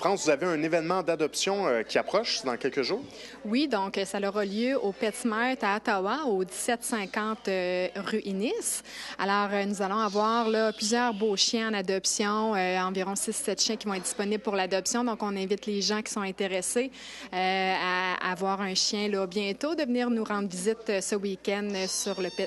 France, vous avez un événement d'adoption qui approche dans quelques jours? Oui, donc ça aura lieu au PetSmart à Ottawa, au 1750 rue Innis. Alors, nous allons avoir là, plusieurs beaux chiens en adoption, environ 6-7 chiens qui vont être disponibles pour l'adoption. Donc, on invite les gens qui sont intéressés à avoir un chien là, bientôt, de venir nous rendre visite ce week-end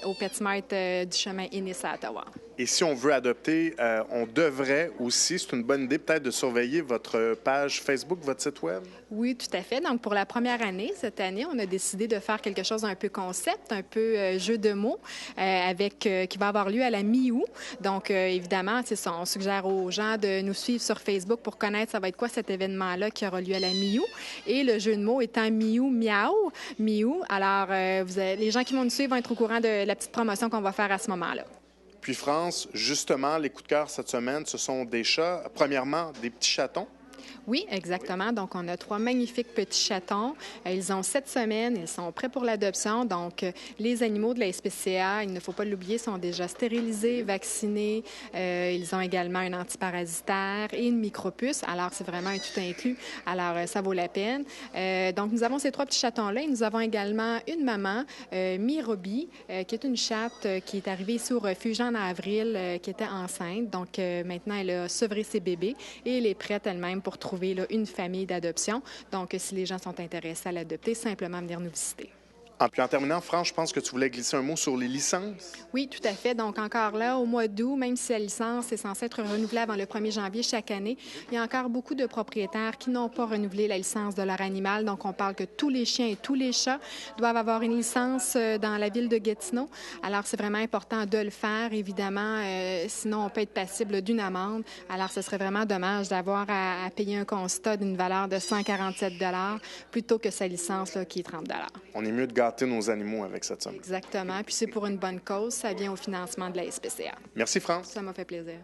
au PetSmart du chemin Innis à Ottawa. Et si on veut adopter, on devrait aussi, c'est une bonne idée peut-être de surveiller votre page Facebook, votre site Web? Oui, tout à fait. Donc, pour la première année, cette année, on a décidé de faire quelque chose d'un peu concept, un peu jeu de mots, qui va avoir lieu à la mi-août. Donc, évidemment, c'est ça, on suggère aux gens de nous suivre sur Facebook pour connaître ça va être quoi cet événement-là qui aura lieu à la mi-août. Et le jeu de mots étant mi-août, miaou, mi-août. Alors, les gens qui vont nous suivre vont être au courant de la petite promotion qu'on va faire à ce moment-là. Puis France, justement, les coups de cœur cette semaine, ce sont des chats. Premièrement, des petits chatons. Oui, exactement. Donc, on a 3 magnifiques petits chatons. Ils ont 7 semaines. Ils sont prêts pour l'adoption. Donc, les animaux de la SPCA, il ne faut pas l'oublier, sont déjà stérilisés, vaccinés. Ils ont également un antiparasitaire et une micropuce. Alors, c'est vraiment un tout inclus. Alors, ça vaut la peine. Donc, nous avons ces 3 petits chatons-là. Et nous avons également une maman, Mirobi, qui est une chatte qui est arrivée ici au refuge en avril, qui était enceinte. Donc, maintenant, elle a sevré ses bébés et elle est prête elle-même pour trouver là, une famille d'adoption. Donc, si les gens sont intéressés à l'adopter, simplement venir nous visiter. Puis en terminant, France, je pense que tu voulais glisser un mot sur les licences. Oui, tout à fait. Donc, encore là, au mois d'août, même si la licence est censée être renouvelée avant le 1er janvier chaque année, il y a encore beaucoup de propriétaires qui n'ont pas renouvelé la licence de leur animal. Donc, on parle que tous les chiens et tous les chats doivent avoir une licence dans la ville de Gatineau. Alors, c'est vraiment important de le faire, évidemment. Sinon, on peut être passible d'une amende. Alors, ce serait vraiment dommage d'avoir à payer un constat d'une valeur de 147 $ plutôt que sa licence là, qui est 30 $. On est mieux de gâter nos animaux avec cette somme. Exactement. Puis c'est pour une bonne cause. Ça vient au financement de la SPCA. Merci, France. Ça m'a fait plaisir.